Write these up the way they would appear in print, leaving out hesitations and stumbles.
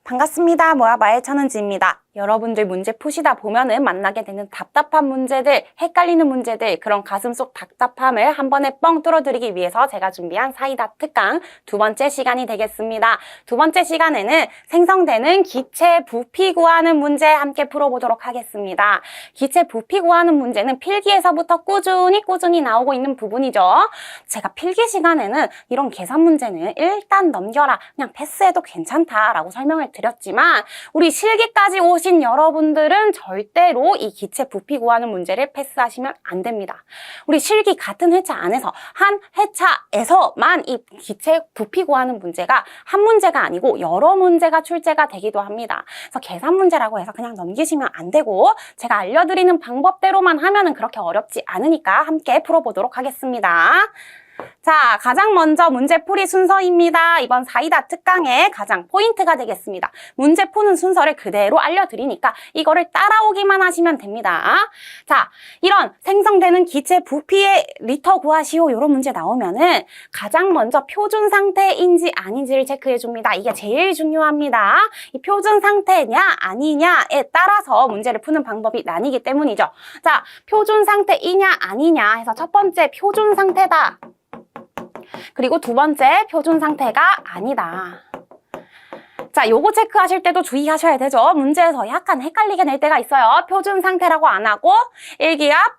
반갑습니다. 모아바의 천은지입니다. 여러분들 문제 푸시다 보면은 만나게 되는 답답한 문제들, 헷갈리는 문제들, 그런 가슴 속 답답함을 한 번에 뻥 뚫어드리기 위해서 제가 준비한 사이다 특강 두 번째 시간이 되겠습니다. 두 번째 시간에는 생성되는 기체 부피 구하는 문제 함께 풀어보도록 하겠습니다. 기체 부피 구하는 문제는 필기에서부터 꾸준히 나오고 있는 부분이죠. 제가 필기 시간에는 이런 계산 문제는 일단 넘겨라, 그냥 패스해도 괜찮다라고 설명을 드렸지만 우리 실기까지 오신 여러분들은 절대로 이 기체 부피 구하는 문제를 패스하시면 안 됩니다. 우리 실기 같은 회차 안에서 한 회차에서만 이 기체 부피 구하는 문제가 한 문제가 아니고 여러 문제가 출제가 되기도 합니다. 그래서 계산 문제라고 해서 그냥 넘기시면 안 되고 제가 알려드리는 방법대로만 하면은 그렇게 어렵지 않으니까 함께 풀어보도록 하겠습니다. 자, 가장 먼저 문제풀이 순서입니다. 이번 사이다 특강의 가장 포인트가 되겠습니다. 문제 푸는 순서를 그대로 알려드리니까 이거를 따라오기만 하시면 됩니다. 자, 이런 생성되는 기체 부피의 리터 구하시오 이런 문제 나오면은 가장 먼저 표준 상태인지 아닌지를 체크해 줍니다. 이게 제일 중요합니다. 이 표준 상태냐 아니냐에 따라서 문제를 푸는 방법이 나뉘기 때문이죠. 자, 표준 상태이냐 아니냐 해서 첫 번째 표준 상태다. 그리고 두 번째 표준 상태가 아니다. 자, 요거 체크하실 때도 주의하셔야 되죠. 문제에서 약간 헷갈리게 낼 때가 있어요. 표준 상태라고 안 하고 일기압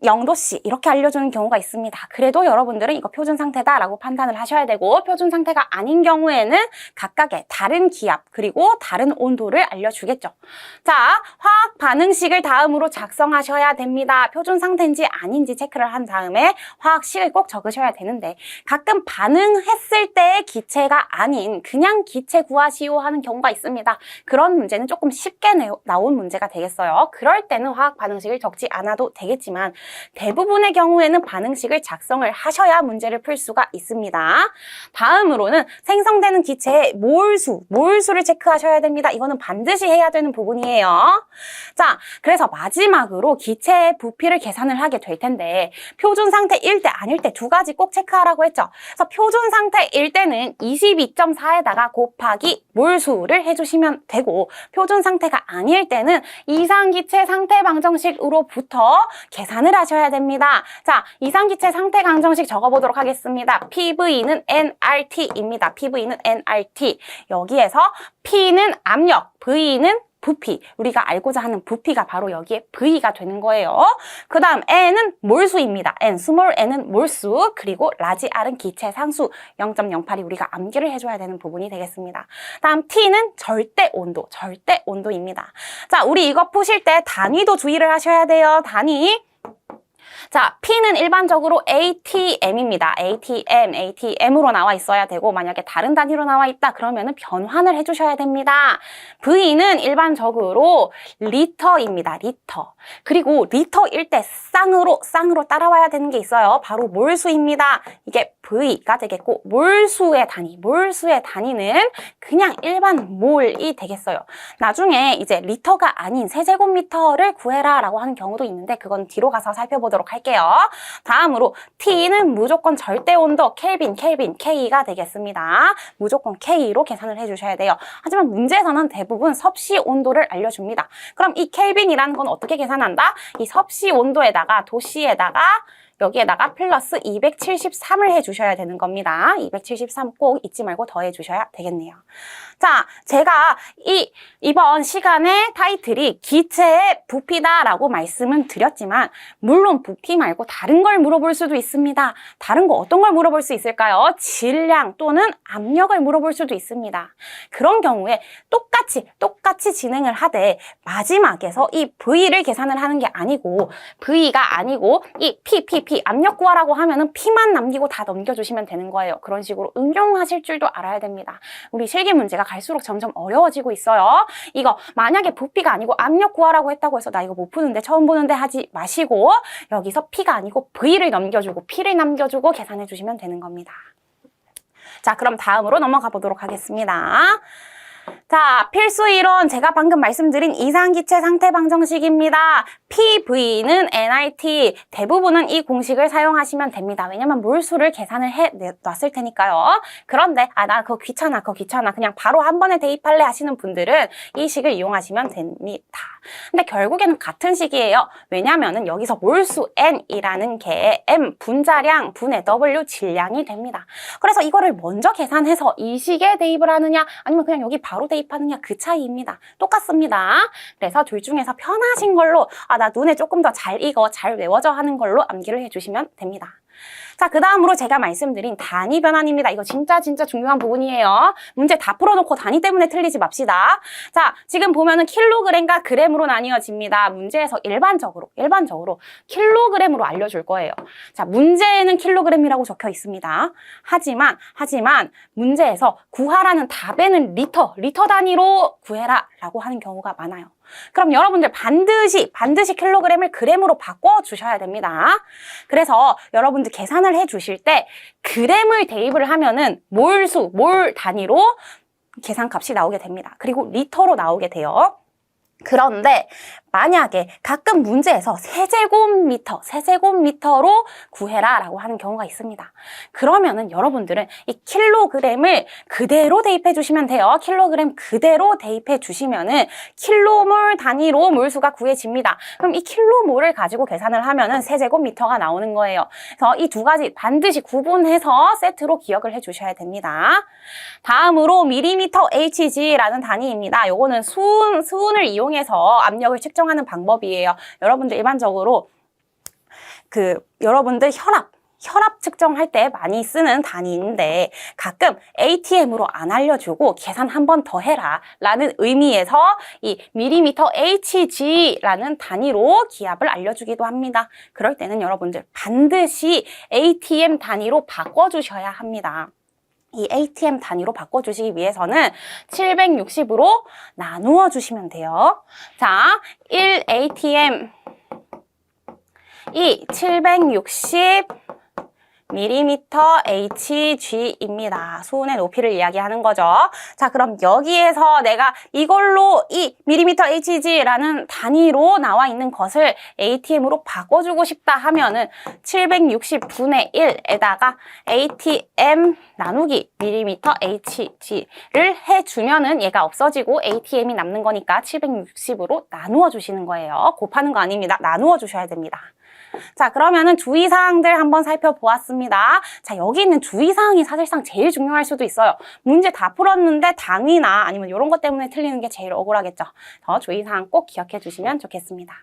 0도씨 이렇게 알려주는 경우가 있습니다. 그래도 여러분들은 이거 표준 상태다라고 판단을 하셔야 되고 표준 상태가 아닌 경우에는 각각의 다른 기압 그리고 다른 온도를 알려주겠죠. 자, 화학 반응식을 다음으로 작성하셔야 됩니다. 표준 상태인지 아닌지 체크를 한 다음에 화학식을 꼭 적으셔야 되는데 가끔 반응했을 때의 기체가 아닌 그냥 기체 구하시오 하는 경우가 있습니다. 그런 문제는 조금 쉽게 나온 문제가 되겠어요. 그럴 때는 화학 반응식을 적지 않아도 되겠지만 대부분의 경우에는 반응식을 작성을 하셔야 문제를 풀 수가 있습니다. 다음으로는 생성되는 기체의 몰수를 체크하셔야 됩니다. 이거는 반드시 해야 되는 부분이에요. 자, 그래서 마지막으로 기체의 부피를 계산을 하게 될 텐데 표준 상태일 때 아닐 때 두 가지 꼭 체크하라고 했죠. 그래서 표준 상태일 때는 22.4에다가 곱하기 몰수를 해주시면 되고 표준 상태가 아닐 때는 이상기체 상태 방정식으로부터 계산을 하셔야 됩니다. 자, 이상기체 상태 방정식 적어보도록 하겠습니다. PV는 nRT입니다. PV는 nRT. 여기에서 P는 압력, V는 부피, 우리가 알고자 하는 부피가 바로 여기에 V가 되는 거예요. 그 다음 N은 몰수입니다. 스몰 n은 몰수, 그리고 라지 R은 기체 상수 0.08이 우리가 암기를 해줘야 되는 부분이 되겠습니다. 다음 T는 절대 온도입니다. 자, 우리 이거 푸실 때 단위도 주의를 하셔야 돼요. 단위. 자, P는 일반적으로 ATM입니다. ATM으로 나와 있어야 되고 만약에 다른 단위로 나와 있다 그러면은 변환을 해주셔야 됩니다. V는 일반적으로 리터입니다. 리터. 그리고 리터일 때 쌍으로 따라와야 되는 게 있어요. 바로 몰수입니다. 이게 V가 되겠고 몰수의 단위는 그냥 일반 몰이 되겠어요. 나중에 이제 리터가 아닌 세제곱미터를 구해라 라고 하는 경우도 있는데 그건 뒤로 가서 살펴보도록 할게요. 다음으로 T는 무조건 절대 온도 켈빈, K가 되겠습니다. 무조건 K로 계산을 해주셔야 돼요. 하지만 문제에서는 대부분 섭씨 온도를 알려줍니다. 그럼 이 켈빈이라는 건 어떻게 계산한다? 이 섭씨 온도에다가 도씨에다가 여기에다가 플러스 273을 해주셔야 되는 겁니다. 273 꼭 잊지 말고 더해주셔야 되겠네요. 자, 제가 이번 시간의 타이틀이 기체의 부피다라고 말씀은 드렸지만 물론 부피 말고 다른 걸 물어볼 수도 있습니다. 다른 거 어떤 걸 물어볼 수 있을까요? 질량 또는 압력을 물어볼 수도 있습니다. 그런 경우에 똑같이 진행을 하되 마지막에서 이 V를 계산을 하는 게 아니고 V가 아니고 이 P 압력 구하라고 하면은 P만 남기고 다 넘겨주시면 되는 거예요. 그런 식으로 응용하실 줄도 알아야 됩니다. 우리 실기 문제가 갈수록 점점 어려워지고 있어요. 이거 만약에 부피가 아니고 압력 구하라고 했다고 해서 나 이거 못 푸는데 처음 보는데 하지 마시고 여기서 P가 아니고 V를 넘겨주고 P를 남겨주고 계산해 주시면 되는 겁니다. 자, 그럼 다음으로 넘어가 보도록 하겠습니다. 자, 필수 이론 제가 방금 말씀드린 이상기체 상태 방정식입니다. PV는 nRT 대부분은 이 공식을 사용하시면 됩니다. 왜냐면 몰수를 계산을 해 놨을 테니까요. 그런데 나 그거 귀찮아 그냥 바로 한 번에 대입할래 하시는 분들은 이 식을 이용하시면 됩니다. 근데 결국에는 같은 식이에요. 왜냐면은 여기서 몰수 n이라는 게 m 분자량 분의 w 질량이 됩니다. 그래서 이거를 먼저 계산해서 이 식에 대입을 하느냐 아니면 그냥 여기 바로 대입하느냐 그 차이입니다. 똑같습니다. 그래서 둘 중에서 편하신 걸로 나 눈에 조금 더 잘 익어 잘 외워져 하는 걸로 암기를 해주시면 됩니다. 자, 그 다음으로 제가 말씀드린 단위 변환입니다. 이거 진짜 중요한 부분이에요. 문제 다 풀어놓고 단위 때문에 틀리지 맙시다. 자, 지금 보면은 킬로그램과 그램으로 나뉘어집니다. 문제에서 일반적으로 킬로그램으로 알려줄 거예요. 자, 문제에는 킬로그램이라고 적혀 있습니다. 하지만 문제에서 구하라는 답에는 리터 단위로 구해라 라고 하는 경우가 많아요. 그럼 여러분들 반드시 킬로그램을 그램으로 바꿔주셔야 됩니다. 그래서 여러분들 계산을 해주실 때 그램을 대입을 하면은 몰 단위로 계산값이 나오게 됩니다. 그리고 리터로 나오게 돼요. 그런데 만약에 가끔 문제에서 세제곱미터로 구해라 라고 하는 경우가 있습니다. 그러면은 여러분들은 이 킬로그램을 그대로 대입해 주시면 돼요. 킬로그램 그대로 대입해 주시면은 킬로몰 단위로 몰수가 구해집니다. 그럼 이 킬로몰을 가지고 계산을 하면은 세제곱미터가 나오는 거예요. 그래서 이 두 가지 반드시 구분해서 세트로 기억을 해 주셔야 됩니다. 다음으로 밀리미터 HG라는 단위입니다. 요거는 수은을 이용해서 압력을 측정하는 방법이에요. 여러분들 일반적으로 여러분들 혈압 측정할 때 많이 쓰는 단위인데 가끔 ATM으로 안 알려주고 계산 한 번 더 해라 라는 의미에서 이 밀리미터 HG라는 단위로 기압을 알려주기도 합니다. 그럴 때는 여러분들 반드시 ATM 단위로 바꿔주셔야 합니다. 이 ATM 단위로 바꿔주시기 위해서는 760으로 나누어 주시면 돼요. 자, 1 ATM 이 760 밀리미터 HG입니다. 수온의 높이를 이야기하는 거죠. 자, 그럼 여기에서 내가 이걸로 이 밀리미터 HG라는 단위로 나와 있는 것을 ATM으로 바꿔주고 싶다 하면은 760분의 1에다가 ATM 나누기 밀리미터 HG를 해주면은 얘가 없어지고 ATM이 남는 거니까 760으로 나누어 주시는 거예요. 곱하는 거 아닙니다. 나누어 주셔야 됩니다. 자, 그러면은 주의사항들 한번 살펴보았습니다. 자, 여기 있는 주의사항이 사실상 제일 중요할 수도 있어요. 문제 다 풀었는데 당위나 아니면 이런 것 때문에 틀리는 게 제일 억울하겠죠. 더 주의사항 꼭 기억해 주시면 좋겠습니다.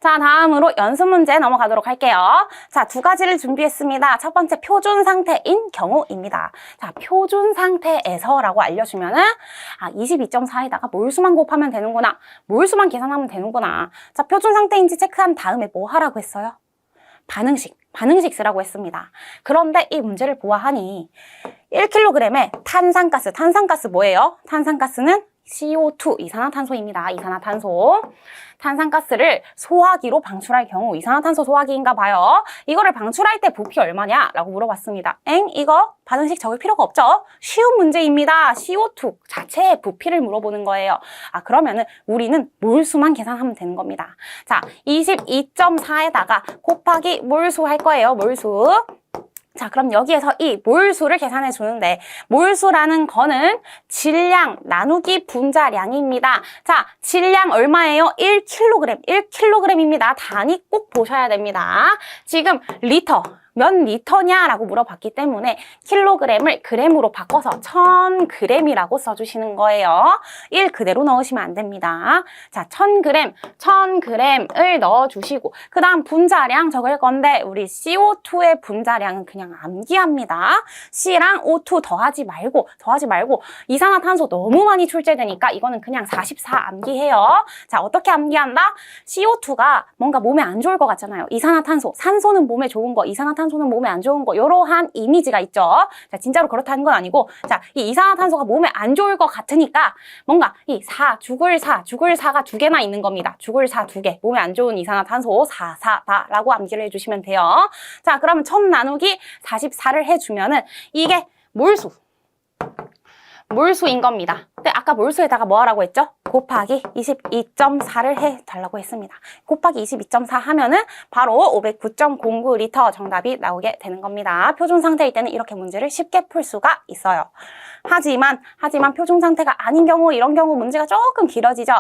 자, 다음으로 연습 문제 넘어가도록 할게요. 자, 두 가지를 준비했습니다. 첫 번째 표준 상태인 경우입니다. 자, 표준 상태에서라고 알려주면은 22.4에다가 몰수만 곱하면 되는구나. 몰수만 계산하면 되는구나. 자, 표준 상태인지 체크한 다음에 뭐 하라고 했어요? 반응식 쓰라고 했습니다. 그런데 이 문제를 보아하니 1kg에 탄산가스 뭐예요? 탄산가스는 CO2, 이산화탄소입니다. 이산화탄소. 탄산가스를 소화기로 방출할 경우 이산화탄소 소화기인가 봐요. 이거를 방출할 때 부피 얼마냐? 라고 물어봤습니다. 이거 반응식 적을 필요가 없죠? 쉬운 문제입니다. CO2 자체의 부피를 물어보는 거예요. 그러면은 우리는 몰수만 계산하면 되는 겁니다. 자, 22.4에다가 곱하기 몰수 할 거예요. 몰수. 자, 그럼 여기에서 이 몰수를 계산해 주는데 몰수라는 거는 질량 나누기 분자량입니다. 자, 질량 얼마예요? 1kg. 1kg입니다. 단위 꼭 보셔야 됩니다. 지금 리터. 몇 리터냐라고 물어봤기 때문에 킬로그램을 그램으로 바꿔서 1000g이라고 써주시는 거예요. 1 그대로 넣으시면 안 됩니다. 자, 1000g을 넣어주시고 그 다음 분자량 적을 건데 우리 CO2의 분자량은 그냥 암기합니다. C랑 O2 더하지 말고 이산화탄소 너무 많이 출제되니까 이거는 그냥 44 암기해요. 자, 어떻게 암기한다? CO2가 뭔가 몸에 안 좋을 것 같잖아요. 이산화탄소, 산소는 몸에 좋은 거, 이산화탄소는 몸에 안 좋은 거, 이러한 이미지가 있죠. 자, 진짜로 그렇다는 건 아니고, 자, 이 이산화탄소가 몸에 안 좋을 것 같으니까 뭔가 이 죽을 사가 두 개나 있는 겁니다. 죽을 사 두 개, 몸에 안 좋은 이산화탄소 4라고 암기를 해주시면 돼요. 자, 그러면 1000 나누기 44를 해주면은 이게 몰수. 몰수인 겁니다. 근데 아까 몰수에다가 뭐 하라고 했죠? 곱하기 22.4를 해달라고 했습니다. 곱하기 22.4 하면은 바로 509.09리터 정답이 나오게 되는 겁니다. 표준 상태일 때는 이렇게 문제를 쉽게 풀 수가 있어요. 하지만 표준 상태가 아닌 경우, 이런 경우 문제가 조금 길어지죠.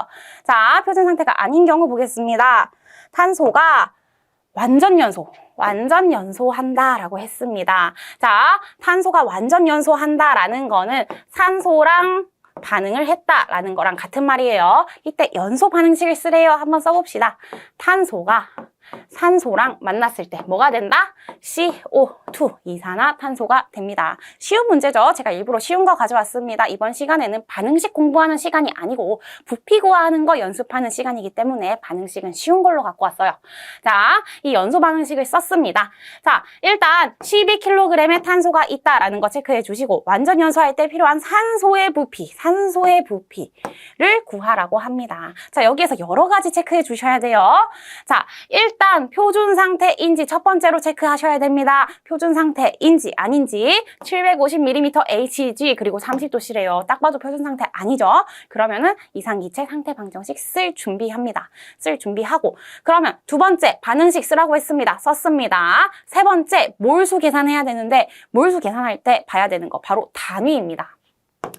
자, 표준 상태가 아닌 경우 보겠습니다. 탄소가 완전 연소한다라고 했습니다. 자, 탄소가 완전 연소한다라는 거는 산소랑 반응을 했다라는 거랑 같은 말이에요. 이때 연소 반응식을 쓰래요. 한번 써봅시다. 탄소가 산소랑 만났을 때 뭐가 된다? CO2, 이산화탄소가 됩니다. 쉬운 문제죠. 제가 일부러 쉬운 거 가져왔습니다. 이번 시간에는 반응식 공부하는 시간이 아니고 부피 구하는 거 연습하는 시간이기 때문에 반응식은 쉬운 걸로 갖고 왔어요. 자, 이 연소 반응식을 썼습니다. 자, 일단 12kg의 탄소가 있다라는 거 체크해 주시고 완전 연소할 때 필요한 산소의 부피를 구하라고 합니다. 자, 여기에서 여러 가지 체크해 주셔야 돼요. 자, 일단 표준 상태인지 첫 번째로 체크하셔야 됩니다. 표준 상태인지 아닌지 750ml Hg 그리고 30도씨래요. 딱 봐도 표준 상태 아니죠? 그러면은 이상기체 상태 방정식 쓸 준비합니다. 쓸 준비하고 그러면 두 번째 반응식 쓰라고 했습니다. 썼습니다. 세 번째 몰수 계산해야 되는데 몰수 계산할 때 봐야 되는 거 바로 단위입니다.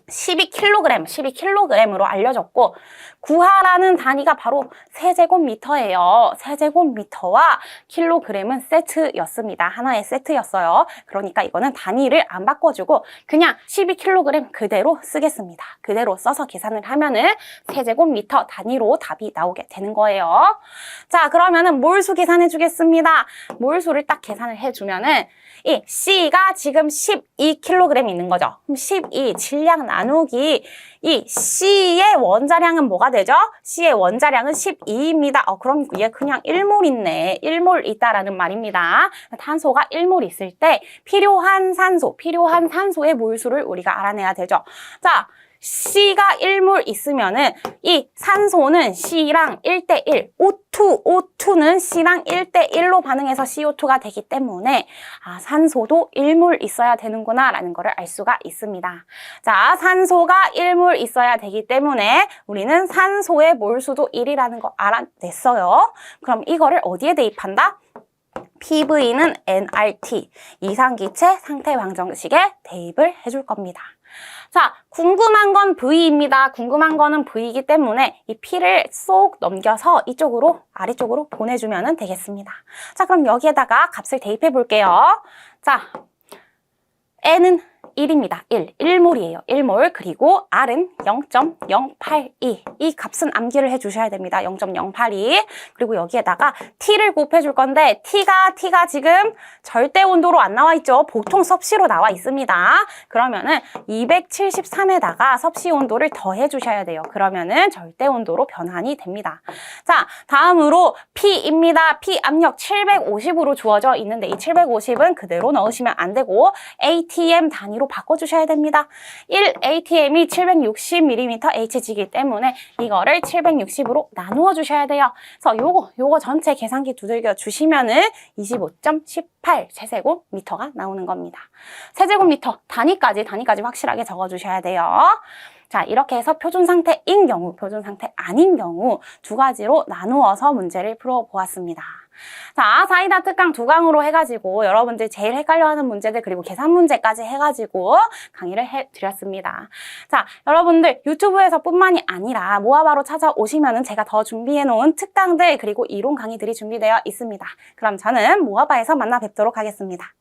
12kg으로 알려졌고 구하라는 단위가 바로 세제곱미터예요. 세제곱미터와 킬로그램은 세트였습니다. 하나의 세트였어요. 그러니까 이거는 단위를 안 바꿔주고 그냥 12kg 그대로 쓰겠습니다. 그대로 써서 계산을 하면은 세제곱미터 단위로 답이 나오게 되는 거예요. 자, 그러면은 몰수 계산해 주겠습니다. 몰수를 딱 계산을 해주면은 이 C가 지금 12kg 있는 거죠. 그럼 12 질량 나누기 이 C의 원자량은 뭐가 되죠? C의 원자량은 12입니다. 그럼 얘 그냥 1몰 있네. 1몰 있다라는 말입니다. 탄소가 1몰 있을 때 필요한 산소의 몰수를 우리가 알아내야 되죠. 자, C가 1몰 있으면은 이 산소는 C랑 1대1, O2는 C랑 1대1로 반응해서 CO2가 되기 때문에 산소도 1몰 있어야 되는구나 라는 거를 알 수가 있습니다. 자, 산소가 1몰 있어야 되기 때문에 우리는 산소의 몰수도 1이라는 거 알아냈어요. 그럼 이거를 어디에 대입한다? PV는 nRT, 이상기체 상태 방정식에 대입을 해줄 겁니다. 자, 궁금한 건 V입니다. 궁금한 거는 V이기 때문에 이 P를 쏙 넘겨서 이쪽으로 아래쪽으로 보내주면 되겠습니다. 자, 그럼 여기에다가 값을 대입해 볼게요. 자, N은 1입니다. 1몰이에요. 1몰. 그리고 R은 0.082. 이 값은 암기를 해주셔야 됩니다. 0.082. 그리고 여기에다가 T를 곱해줄 건데 T가 지금 절대 온도로 안 나와 있죠. 보통 섭씨로 나와 있습니다. 그러면은 273에다가 섭씨 온도를 더해 주셔야 돼요. 그러면은 절대 온도로 변환이 됩니다. 자, 다음으로 P입니다. P 압력 750으로 주어져 있는데 이 750은 그대로 넣으시면 안 되고 ATM 단위로 바꿔주셔야 됩니다. 1 ATM이 760mm Hg이기 때문에 이거를 760으로 나누어 주셔야 돼요. 그래서 요거 전체 계산기 두들겨 주시면은 25.18 세제곱미터가 나오는 겁니다. 세제곱미터 단위까지 확실하게 적어주셔야 돼요. 자, 이렇게 해서 표준 상태인 경우, 표준 상태 아닌 경우 두 가지로 나누어서 문제를 풀어보았습니다. 자, 사이다 특강 2강으로 해가지고 여러분들 제일 헷갈려하는 문제들 그리고 계산 문제까지 해가지고 강의를 해드렸습니다. 자, 여러분들 유튜브에서 뿐만이 아니라 모아바로 찾아오시면은 제가 더 준비해놓은 특강들 그리고 이론 강의들이 준비되어 있습니다. 그럼 저는 모아바에서 만나 뵙도록 하겠습니다.